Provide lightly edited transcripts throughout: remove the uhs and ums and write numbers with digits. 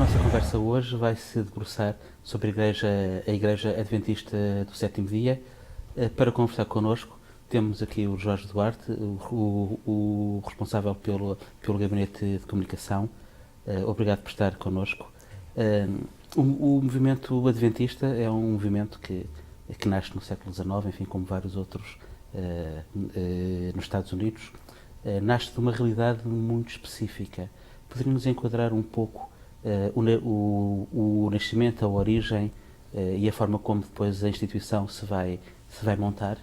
nossa conversa hoje vai se debruçar sobre a Igreja Adventista do Sétimo Dia. Para conversar connosco, temos aqui o Jorge Duarte, o responsável pelo Gabinete de Comunicação. Obrigado por estar connosco. O movimento adventista é um movimento que nasce no século XIX, enfim, como vários outros nos Estados Unidos. Nasce de uma realidade muito específica. Poderíamos enquadrar um pouco o nascimento, a origem e a forma como depois a instituição se vai montar?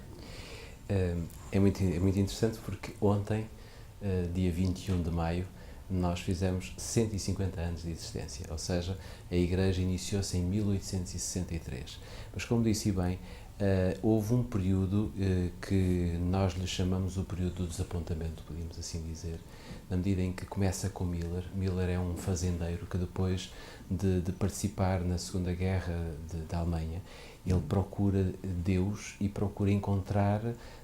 É muito interessante porque ontem, dia 21 de maio, nós fizemos 150 anos de existência, ou seja, a Igreja iniciou-se em 1863. Mas, como disse bem, houve um período que nós lhe chamamos o período do desapontamento, podemos assim dizer, na medida em que começa com Miller. Miller é um fazendeiro que depois de participar na Segunda Guerra da Alemanha, ele procura Deus e procura encontrar,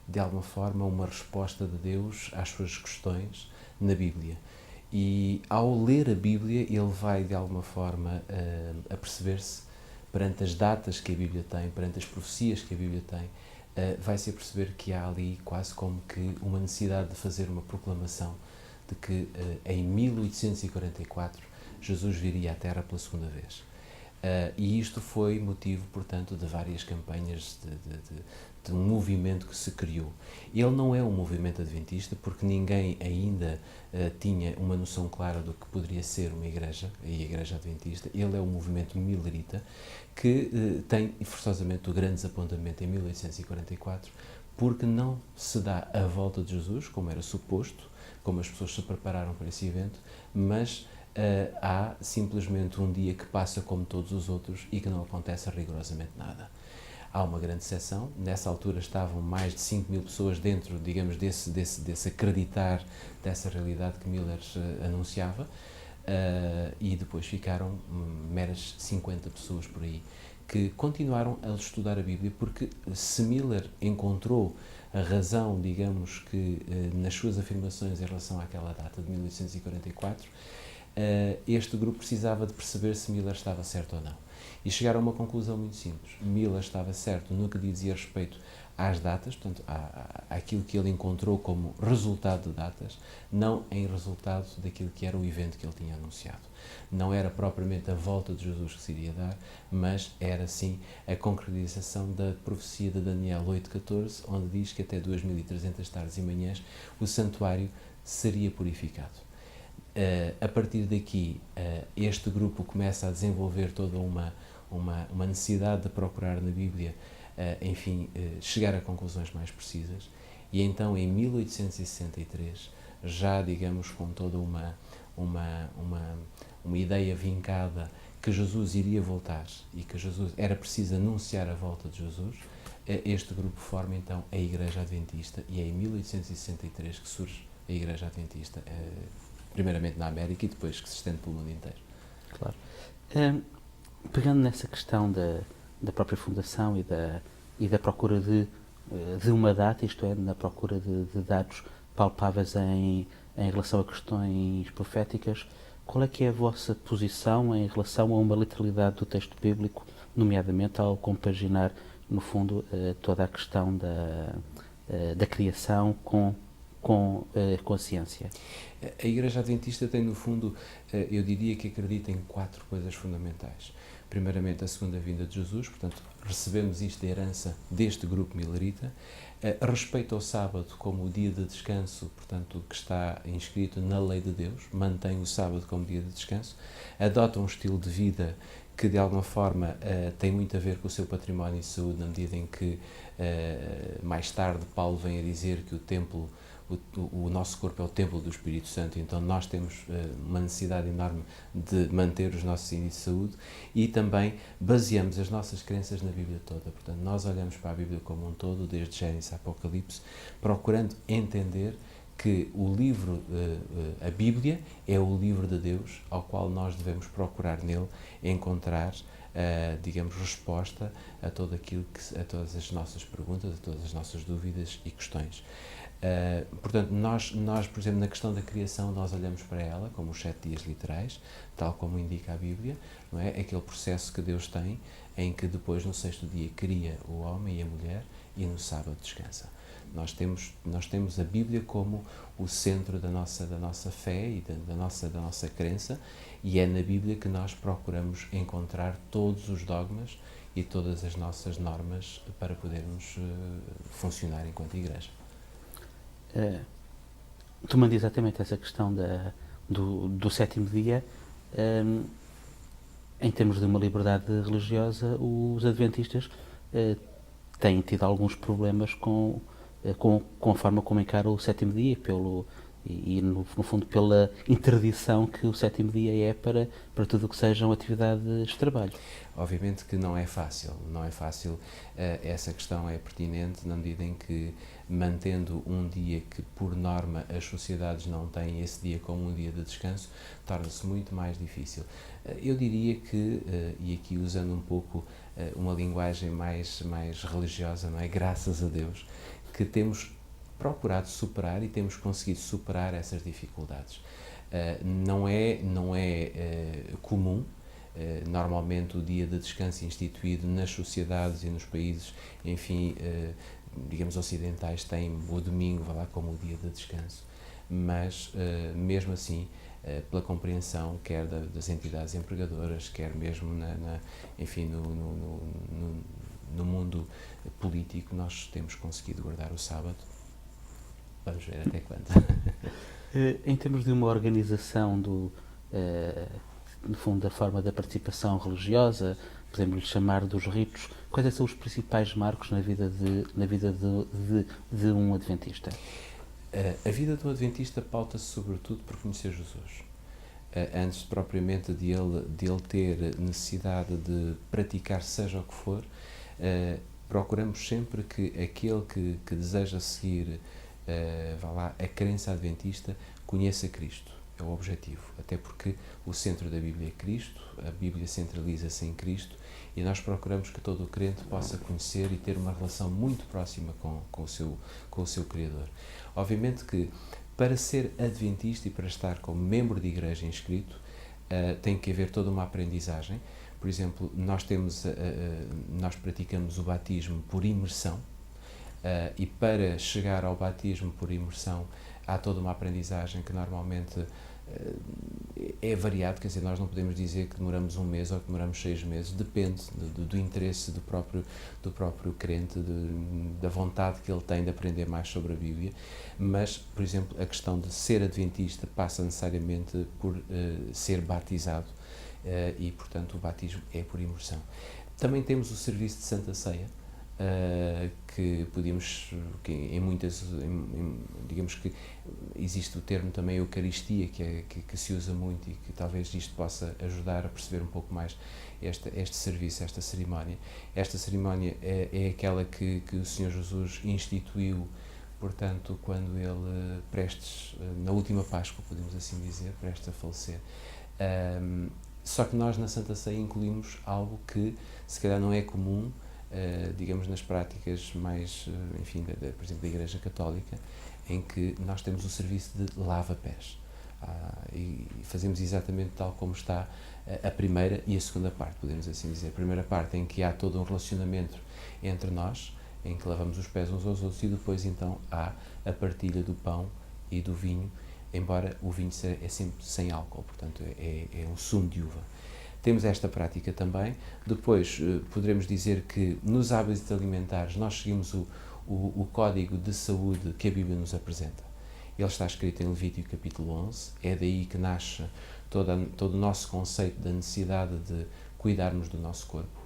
de alguma forma, uma resposta de Deus às suas questões na Bíblia. E ao ler a Bíblia, ele vai, de alguma forma, a perceber-se, perante as datas que a Bíblia tem, perante as profecias que a Bíblia tem, vai-se a perceber que há ali quase como que uma necessidade de fazer uma proclamação de que em 1844 Jesus viria à Terra pela segunda vez. E isto foi motivo, portanto, de várias campanhas de um movimento que se criou. Ele não é um movimento adventista, porque ninguém ainda tinha uma noção clara do que poderia ser uma igreja, a Igreja Adventista. Ele é um movimento millerita, que tem forçosamente o grande desapontamento em 1844, porque não se dá a volta de Jesus, como era suposto, como as pessoas se prepararam para esse evento, mas há simplesmente um dia que passa como todos os outros e que não acontece rigorosamente nada. Há uma grande exceção. Nessa altura estavam mais de 5.000 pessoas dentro, digamos, desse acreditar, dessa realidade que Miller anunciava, e depois ficaram meras 50 pessoas por aí, que continuaram a estudar a Bíblia, porque se Miller encontrou a razão, digamos, que nas suas afirmações em relação àquela data de 1844, este grupo precisava de perceber se Miller estava certo ou não. E chegaram a uma conclusão muito simples. Miller estava certo no que dizia respeito às datas, portanto, àquilo que ele encontrou como resultado de datas, não em resultado daquilo que era o evento que ele tinha anunciado. Não era propriamente a volta de Jesus que se iria dar, mas era sim a concretização da profecia de Daniel 8,14, onde diz que até 2.300 tardes e manhãs o santuário seria purificado. A partir daqui, este grupo começa a desenvolver toda uma necessidade de procurar na Bíblia, enfim, chegar a conclusões mais precisas, e então em 1863, já digamos com toda uma ideia vincada que Jesus iria voltar e que Jesus era preciso anunciar a volta de Jesus, este grupo forma então a Igreja Adventista, e é em 1863 que surge a Igreja Adventista, primeiramente na América e depois que se estende pelo mundo inteiro. Claro. Pegando nessa questão da própria fundação e da procura de uma data, isto é, na procura de dados palpáveis em relação a questões proféticas, qual é que é a vossa posição em relação a uma literalidade do texto bíblico, nomeadamente ao compaginar, no fundo, toda a questão da criação com a ciência? A Igreja Adventista tem, no fundo, eu diria que acredita em 4 coisas fundamentais. Primeiramente, a segunda vinda de Jesus, portanto, recebemos isto de herança deste grupo millerita. Respeito ao sábado como o dia de descanso, portanto, que está inscrito na lei de Deus, mantém o sábado como dia de descanso, adota um estilo de vida que, de alguma forma, tem muito a ver com o seu património de saúde, na medida em que, mais tarde, Paulo vem a dizer que o nosso corpo é o templo do Espírito Santo, então nós temos uma necessidade enorme de manter os nossos índices de saúde, e também baseamos as nossas crenças na Bíblia toda. Portanto, nós olhamos para a Bíblia como um todo, desde Gênesis a Apocalipse, procurando entender que o livro, a Bíblia, é o livro de Deus, ao qual nós devemos procurar nele encontrar, digamos, resposta a tudo aquilo a todas as nossas perguntas, a todas as nossas dúvidas e questões. Portanto, nós, por exemplo, na questão da criação, nós olhamos para ela como os 7 dias literais, tal como indica a Bíblia, não é? Aquele processo que Deus tem, em que depois, no 6º dia, cria o homem e a mulher e no sábado descansa. Nós temos a Bíblia como o centro da nossa fé e da nossa crença, e é na Bíblia que nós procuramos encontrar todos os dogmas e todas as nossas normas para podermos funcionar enquanto Igreja. Tomando exatamente essa questão do 7º dia, em termos de uma liberdade religiosa, os adventistas têm tido alguns problemas com a forma como encaram o 7º dia e no fundo, pela interdição que o 7º dia é para tudo o que sejam atividades de trabalho. Obviamente que não é fácil, essa questão é pertinente na medida em que, mantendo um dia que, por norma, as sociedades não têm esse dia como um dia de descanso, torna-se muito mais difícil. Eu diria que, e aqui usando um pouco uma linguagem mais religiosa, não é? Graças a Deus, que temos procurado superar e temos conseguido superar essas dificuldades. Não é comum. Normalmente o dia de descanso instituído nas sociedades e nos países, enfim, digamos ocidentais, tem o domingo, vá lá, como o dia de descanso, mas mesmo assim, pela compreensão quer das entidades empregadoras, quer mesmo enfim, no mundo político, nós temos conseguido guardar o sábado. Vamos ver até quando. Em termos de uma organização no fundo, da forma da participação religiosa, podemos lhe chamar dos ritos, quais são os principais marcos na vida de um adventista? A vida do adventista pauta-se sobretudo por conhecer Jesus. Antes propriamente de ele ter necessidade de praticar seja o que for, procuramos sempre que aquele que deseja seguir vá lá, a crença adventista conheça Cristo. É o objetivo, até porque o centro da Bíblia é Cristo, a Bíblia centraliza-se em Cristo e nós procuramos que todo o crente possa conhecer e ter uma relação muito próxima com o seu Criador. Obviamente que, para ser adventista e para estar como membro de igreja inscrito, tem que haver toda uma aprendizagem. Por exemplo, nós praticamos o batismo por imersão, e para chegar ao batismo por imersão há toda uma aprendizagem que normalmente é variado, quer dizer, nós não podemos dizer que demoramos 1 mês ou que demoramos 6 meses, depende do interesse do próprio crente, da vontade que ele tem de aprender mais sobre a Bíblia, mas, por exemplo, a questão de ser adventista passa necessariamente por ser batizado e, portanto, o batismo é por imersão. Também temos o serviço de Santa Ceia, que digamos que existe o termo também Eucaristia, que se usa muito e que talvez isto possa ajudar a perceber um pouco mais este serviço, esta cerimónia. Esta cerimónia é aquela que o Senhor Jesus instituiu, portanto, quando ele, na última Páscoa, podemos assim dizer, prestes a falecer. Só que nós na Santa Ceia incluímos algo que se calhar não é comum, digamos, nas práticas mais, enfim, por exemplo, da Igreja Católica, em que nós temos o serviço de lava-pés. E fazemos exatamente tal como está a primeira e a segunda parte, podemos assim dizer. A primeira parte em que há todo um relacionamento entre nós, em que lavamos os pés uns aos outros, e depois então há a partilha do pão e do vinho, embora o vinho é sempre sem álcool, portanto é um sumo de uva. Temos esta prática também. Depois, poderemos dizer que nos hábitos alimentares nós seguimos o código de saúde que a Bíblia nos apresenta. Ele está escrito em Levítico capítulo 11, é daí que nasce todo o nosso conceito da necessidade de cuidarmos do nosso corpo.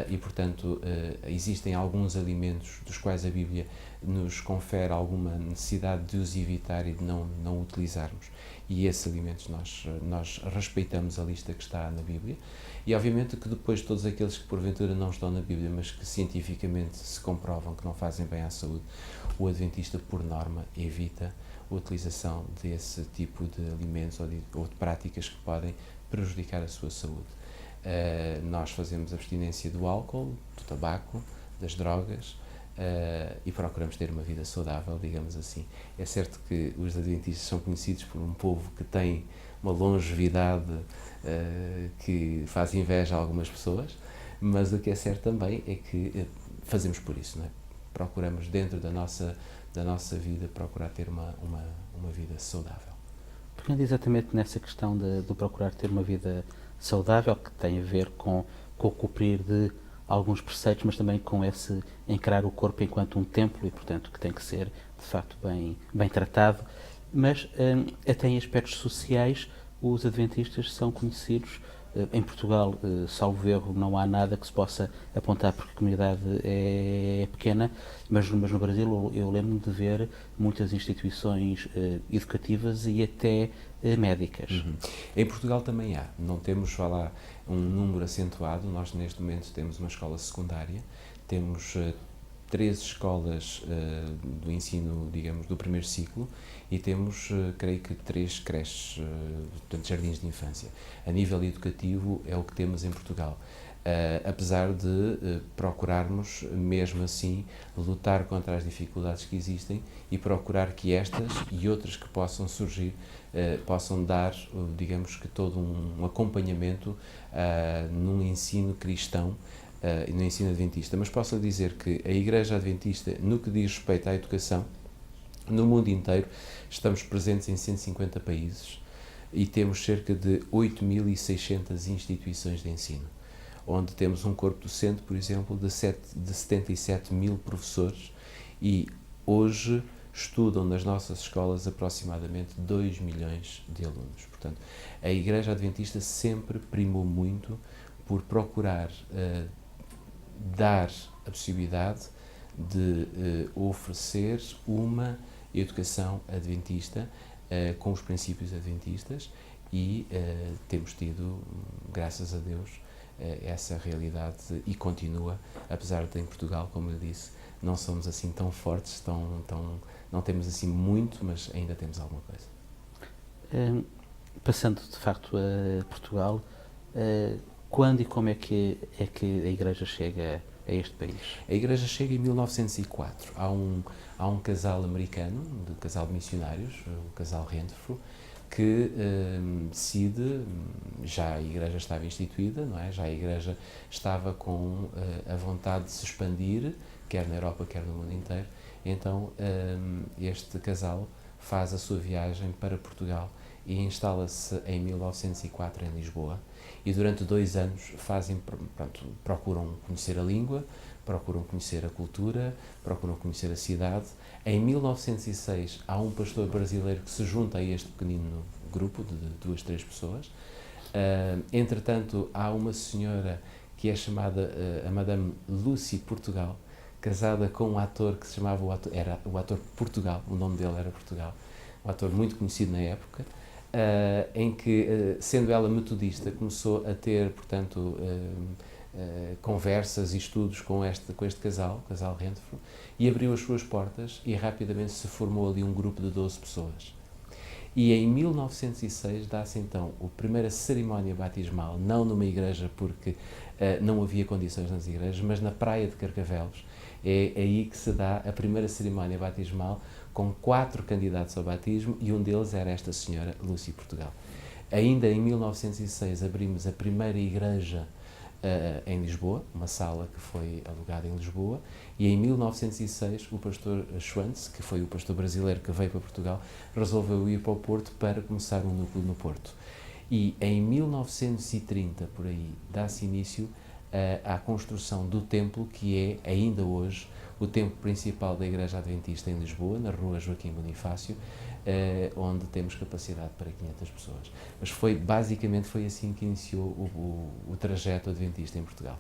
E, portanto, existem alguns alimentos dos quais a Bíblia nos confere alguma necessidade de os evitar e de não utilizarmos. E esses alimentos nós respeitamos a lista que está na Bíblia. E, obviamente, que depois todos aqueles que porventura não estão na Bíblia, mas que cientificamente se comprovam que não fazem bem à saúde, o adventista, por norma, evita a utilização desse tipo de alimentos ou de práticas que podem prejudicar a sua saúde. Nós fazemos abstinência do álcool, do tabaco, das drogas, e procuramos ter uma vida saudável, digamos assim. É certo que os adventistas são conhecidos por um povo que tem uma longevidade que faz inveja a algumas pessoas, mas o que é certo também é que fazemos por isso, não é? Procuramos dentro da nossa vida procurar ter uma vida saudável. Pegando exatamente nessa questão de procurar ter uma vida saudável, que tem a ver com o cumprir de alguns preceitos, mas também com esse encarar o corpo enquanto um templo e, portanto, que tem que ser, de facto, bem tratado. Mas, até em aspectos sociais, os adventistas são conhecidos. Em Portugal, salvo erro, não há nada que se possa apontar porque a comunidade é pequena, mas no Brasil eu lembro-me de ver muitas instituições educativas e até médicas. Em Portugal também há, não temos, vá lá, um número acentuado. Nós neste momento temos uma escola secundária, temos 13 escolas do ensino, digamos, do primeiro ciclo, e temos, creio que, 3 creches, portanto, jardins de infância. A nível educativo é o que temos em Portugal. Apesar de procurarmos, mesmo assim, lutar contra as dificuldades que existem e procurar que estas e outras que possam surgir possam dar, digamos que, todo um acompanhamento num ensino cristão e no ensino adventista. Mas posso dizer que a Igreja Adventista, no que diz respeito à educação, no mundo inteiro, estamos presentes em 150 países e temos cerca de 8.600 instituições de ensino, onde temos um corpo docente, por exemplo, de 77 mil professores, e hoje estudam nas nossas escolas aproximadamente 2 milhões de alunos. Portanto, a Igreja Adventista sempre primou muito por procurar dar a possibilidade de oferecer uma educação adventista com os princípios adventistas, e temos tido, graças a Deus, essa realidade, e continua, apesar de em Portugal, como eu disse, não somos assim tão fortes, não temos assim muito, mas ainda temos alguma coisa. Passando de facto a Portugal, quando e como é que a Igreja chega a este país? A Igreja chega em 1904. Há um casal americano, um casal de missionários, o casal Renfrew, que decide, já a Igreja estava instituída, não é? Já a Igreja estava com a vontade de se expandir, quer na Europa, quer no mundo inteiro. Então, este casal faz a sua viagem para Portugal e instala-se em 1904 em Lisboa, e durante 2 anos procuram conhecer a língua, procuram conhecer a cultura, procuram conhecer a cidade. Em 1906 há um pastor brasileiro que se junta a este pequenino grupo de 2, 3 pessoas. Entretanto, há uma senhora que é chamada a Madame Lucy Portugal, casada com um ator que se chamava, era o ator Portugal, o nome dele era Portugal, um ator muito conhecido na época, em que, sendo ela metodista, começou a ter, portanto, conversas e estudos com este casal, o casal Renfrew, e abriu as suas portas, e rapidamente se formou ali um grupo de 12 pessoas. E em 1906 dá-se então a primeira cerimónia batismal, não numa igreja, porque não havia condições nas igrejas, mas na praia de Carcavelos. É aí que se dá a primeira cerimónia batismal, com 4 candidatos ao batismo, e um deles era esta senhora, Lucy Portugal. Ainda em 1906 abrimos a primeira igreja em Lisboa, uma sala que foi alugada em Lisboa, e em 1906 o pastor Schwantz, que foi o pastor brasileiro que veio para Portugal, resolveu ir para o Porto para começar um núcleo no Porto. E em 1930, por aí, dá-se início à construção do templo, que é, ainda hoje, o templo principal da Igreja Adventista em Lisboa, na rua Joaquim Bonifácio, onde temos capacidade para 500 pessoas. Mas basicamente foi assim que iniciou o trajeto adventista em Portugal.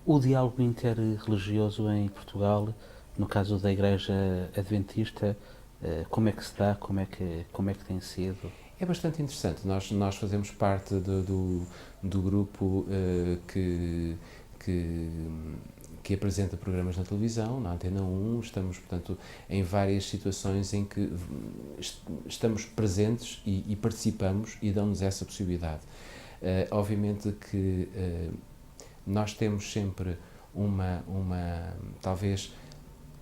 O diálogo interreligioso em Portugal, no caso da Igreja Adventista, como é que se dá, como é que tem sido? É bastante interessante. Nós fazemos parte do grupo que apresenta programas na televisão, na Antena 1, estamos, portanto, em várias situações em que estamos presentes e participamos, e dão-nos essa possibilidade. Obviamente que nós temos sempre talvez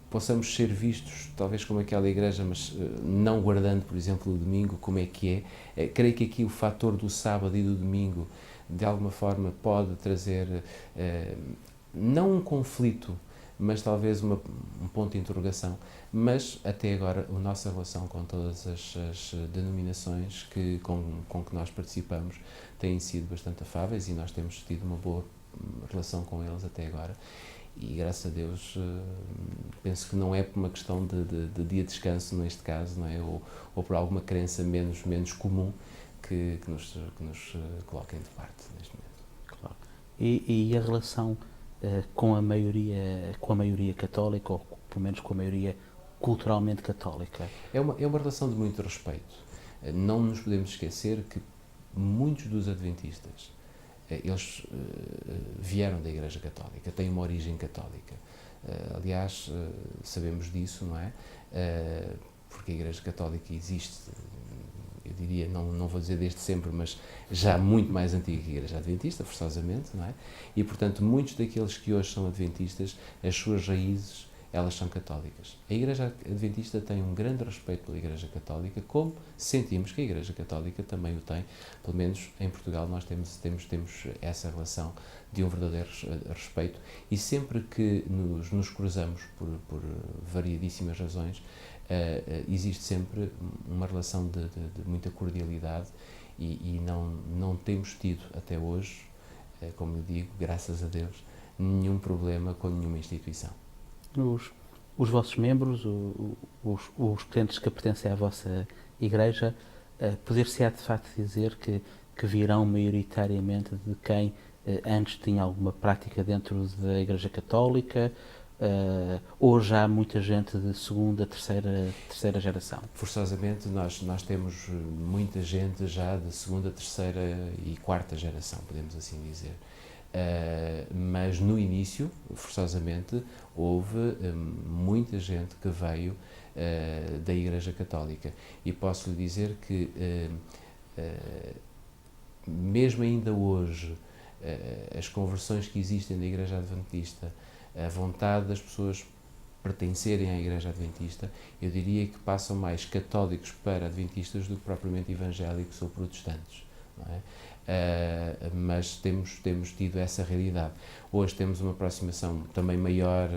possamos ser vistos, talvez como aquela igreja, mas não guardando, por exemplo, o domingo, como é que é. Creio que aqui o fator do sábado e do domingo, de alguma forma, pode trazer, não um conflito, mas talvez um ponto de interrogação. Mas, até agora, a nossa relação com todas as denominações com que nós participamos têm sido bastante afáveis e nós temos tido uma boa relação com eles até agora. E graças a Deus penso que não é por uma questão de dia de descanso neste caso, não é? Ou por alguma crença menos comum que nos coloquem de parte neste momento. Claro. E a relação com a maioria católica, ou pelo menos com a maioria culturalmente católica? É uma relação de muito respeito. Não nos podemos esquecer que muitos dos adventistas eles vieram da Igreja Católica, têm uma origem católica. Aliás, sabemos disso, não é? Porque a Igreja Católica existe, eu diria, não vou dizer desde sempre, mas já muito mais antiga que a Igreja Adventista, forçosamente, não é? E, portanto, muitos daqueles que hoje são adventistas, as suas raízes, elas são católicas. A Igreja Adventista tem um grande respeito pela Igreja Católica, como sentimos que a Igreja Católica também o tem. Pelo menos em Portugal nós temos essa relação de um verdadeiro respeito, e sempre que nos cruzamos por variedíssimas razões, existe sempre uma relação de muita cordialidade e não temos tido até hoje, como eu digo, graças a Deus, nenhum problema com nenhuma instituição. Os vossos membros, os crentes que pertencem à vossa igreja, poder-se-á de facto dizer que virão maioritariamente de quem antes tinha alguma prática dentro da Igreja Católica, ou já há muita gente de segunda, terceira geração? Forçosamente nós temos muita gente já de segunda, terceira e quarta geração, podemos assim dizer. Mas no início, forçosamente, houve muita gente que veio da Igreja Católica, e posso lhe dizer que mesmo ainda hoje as conversões que existem da Igreja Adventista, a vontade das pessoas pertencerem à Igreja Adventista, eu diria que passam mais católicos para adventistas do que propriamente evangélicos ou protestantes, não é? Mas temos tido essa realidade. Hoje temos uma aproximação também maior,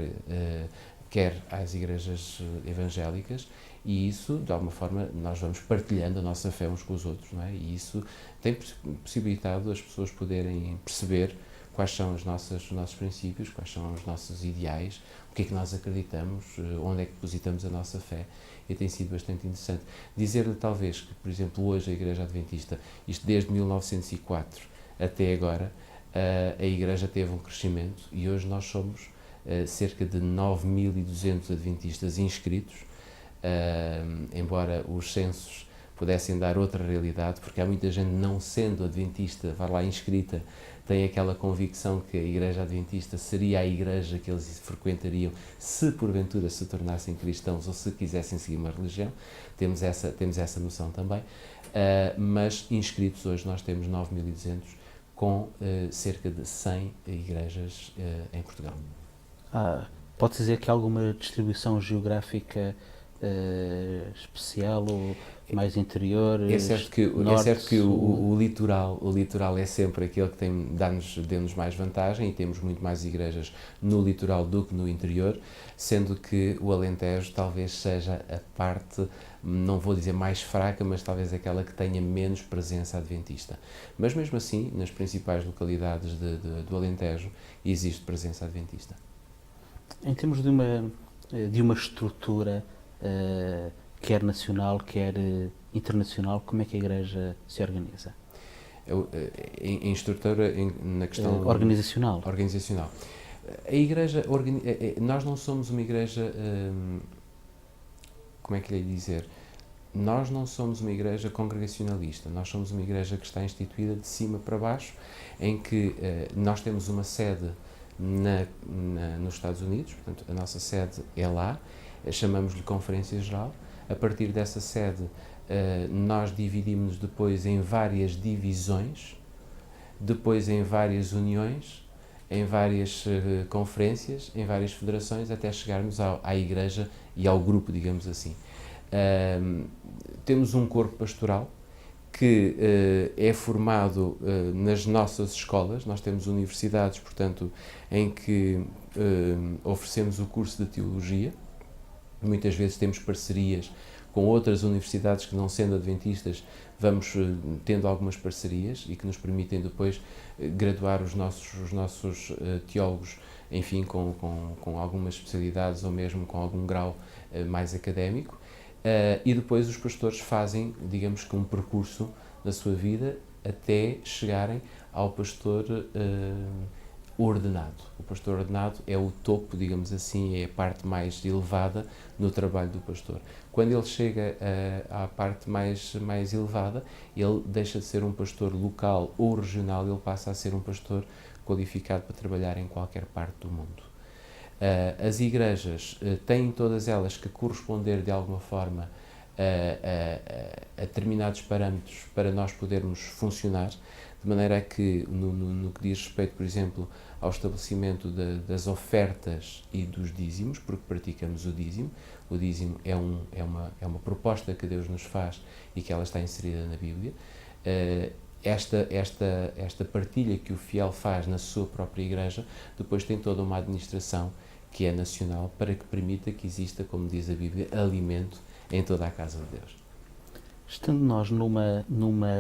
quer às igrejas evangélicas, e isso, de alguma forma, nós vamos partilhando a nossa fé uns com os outros, não é? E isso tem possibilitado as pessoas poderem perceber quais são os nossos princípios, quais são os nossos ideais, o que é que nós acreditamos, onde é que depositamos a nossa fé, e tem sido bastante interessante. Dizer-lhe talvez que, por exemplo, hoje a Igreja Adventista, isto desde 1904 até agora, a Igreja teve um crescimento, e hoje nós somos cerca de 9.200 adventistas inscritos, embora os censos pudessem dar outra realidade, porque há muita gente não sendo adventista, vai lá inscrita, tem aquela convicção que a Igreja Adventista seria a igreja que eles frequentariam se porventura se tornassem cristãos ou se quisessem seguir uma religião. Temos essa noção também, mas inscritos hoje nós temos 9.200, com cerca de 100 igrejas em Portugal. Pode dizer que há alguma distribuição geográfica especial, ou mais interior? É certo que o litoral é sempre aquele que deu-nos mais vantagem, e temos muito mais igrejas no litoral do que no interior, sendo que o Alentejo talvez seja a parte, não vou dizer mais fraca, mas talvez aquela que tenha menos presença adventista. Mas mesmo assim, nas principais localidades do Alentejo, existe presença adventista. Em termos de uma estrutura, quer nacional, quer internacional, como é que a Igreja se organiza? Em estrutura, na questão organizacional. A Igreja, nós não somos uma Igreja, como é que lhe dizer? Nós não somos uma Igreja congregacionalista, nós somos uma Igreja que está instituída de cima para baixo, em que nós temos uma sede nos Estados Unidos, portanto, a nossa sede é lá, chamamos-lhe Conferência Geral. A partir dessa sede, nós dividimos-nos depois em várias divisões, depois em várias uniões, em várias conferências, em várias federações, até chegarmos à Igreja e ao grupo, digamos assim. Temos um corpo pastoral que é formado nas nossas escolas. Nós temos universidades, portanto, em que oferecemos o curso de Teologia. Muitas vezes temos parcerias com outras universidades que, não sendo adventistas, vamos tendo algumas parcerias e que nos permitem depois graduar os nossos teólogos, enfim, com algumas especialidades ou mesmo com algum grau mais académico. E depois os pastores fazem, digamos que, um percurso na sua vida até chegarem ao pastor ordenado. O pastor ordenado é o topo, digamos assim, é a parte mais elevada no trabalho do pastor. Quando ele chega à parte mais elevada, ele deixa de ser um pastor local ou regional, ele passa a ser um pastor qualificado para trabalhar em qualquer parte do mundo. As igrejas têm todas elas que corresponder de alguma forma a determinados parâmetros para nós podermos funcionar, de maneira que, no que diz respeito, por exemplo, ao estabelecimento das ofertas e dos dízimos, porque praticamos o dízimo é uma proposta que Deus nos faz e que ela está inserida na Bíblia. Esta partilha que o fiel faz na sua própria igreja, depois tem toda uma administração que é nacional para que permita que exista, como diz a Bíblia, alimento em toda a casa de Deus. Estando nós numa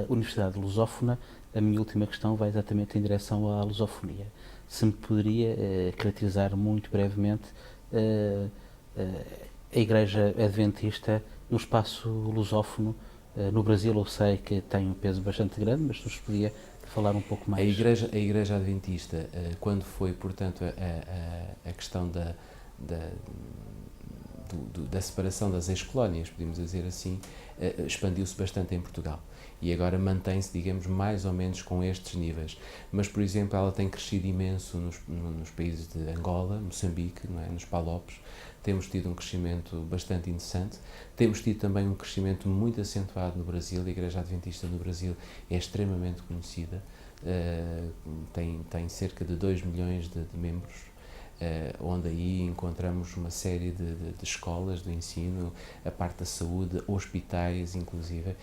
universidade lusófona, a minha última questão vai exatamente em direção à lusofonia. Se me poderia caracterizar muito brevemente a Igreja Adventista no espaço lusófono no Brasil. Eu sei que tem um peso bastante grande, mas se nos podia falar um pouco mais. A Igreja Adventista, quando foi, portanto, a questão da separação das ex-colónias, podemos dizer assim, expandiu-se bastante em Portugal. E agora mantém-se, digamos, mais ou menos com estes níveis. Mas, por exemplo, ela tem crescido imenso nos países de Angola, Moçambique, não é? Nos Palopes. Temos tido um crescimento bastante interessante. Temos tido também um crescimento muito acentuado no Brasil. A Igreja Adventista no Brasil é extremamente conhecida. Tem cerca de 2 milhões de membros, onde aí encontramos uma série de escolas de ensino, a parte da saúde, hospitais inclusive,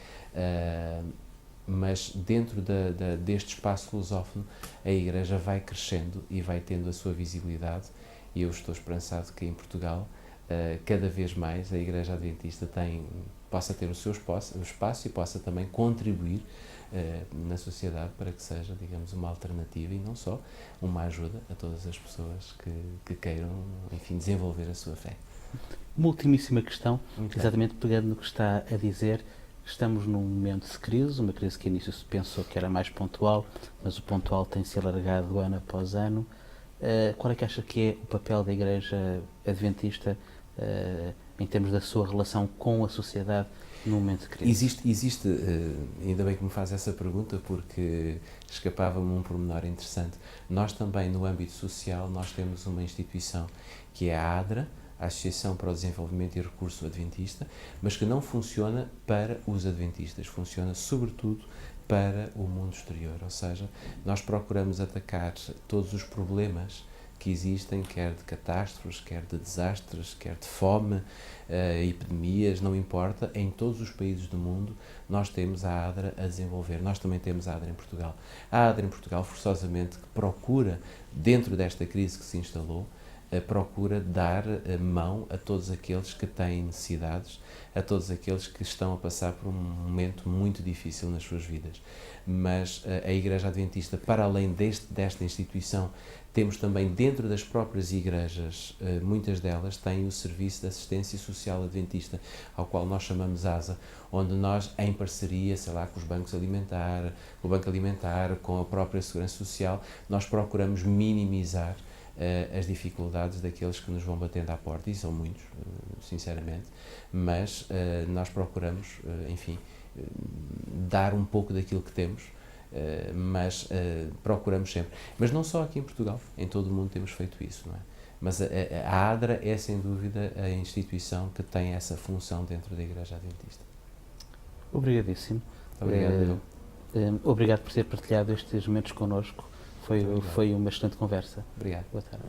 mas dentro deste espaço lusófono a Igreja vai crescendo e vai tendo a sua visibilidade, e eu estou esperançado que em Portugal cada vez mais a Igreja Adventista possa ter o seu espaço e possa também contribuir na sociedade para que seja, digamos, uma alternativa e não só uma ajuda a todas as pessoas que queiram, enfim, desenvolver a sua fé. Uma ultimíssima questão, Muito exatamente pegando no que está a dizer. Estamos num momento de crise, uma crise que a início se pensou que era mais pontual, mas o pontual tem-se alargado ano após ano. Qual é que acha que é o papel da Igreja Adventista em termos da sua relação com a sociedade no momento de crise? Existe, ainda bem que me faz essa pergunta, porque escapava-me um pormenor interessante. Nós também, no âmbito social, nós temos uma instituição que é a ADRA, a Associação para o Desenvolvimento e Recurso Adventista, mas que não funciona para os adventistas, funciona sobretudo para o mundo exterior, ou seja, nós procuramos atacar todos os problemas que existem, quer de catástrofes, quer de desastres, quer de fome, epidemias, não importa, em todos os países do mundo nós temos a ADRA a desenvolver. Nós também temos a ADRA em Portugal. A ADRA em Portugal, forçosamente, que procura, dentro desta crise que se instalou, procura dar mão a todos aqueles que têm necessidades, a todos aqueles que estão a passar por um momento muito difícil nas suas vidas. Mas a Igreja Adventista, para além desta instituição, temos também dentro das próprias igrejas, muitas delas têm o Serviço de Assistência Social Adventista, ao qual nós chamamos ASA, onde nós, em parceria, sei lá, com os bancos alimentar, com o Banco Alimentar, com a própria Segurança Social, nós procuramos minimizar as dificuldades daqueles que nos vão batendo à porta, e são muitos, sinceramente, mas nós procuramos, enfim, dar um pouco daquilo que temos, mas procuramos sempre. Mas não só aqui em Portugal, em todo o mundo temos feito isso, não é? Mas a ADRA é, sem dúvida, a instituição que tem essa função dentro da Igreja Adventista. Obrigadíssimo. Obrigado. Obrigado por ter partilhado estes momentos connosco Foi, Muito obrigado. foi uma excelente conversa. Obrigado. Boa tarde.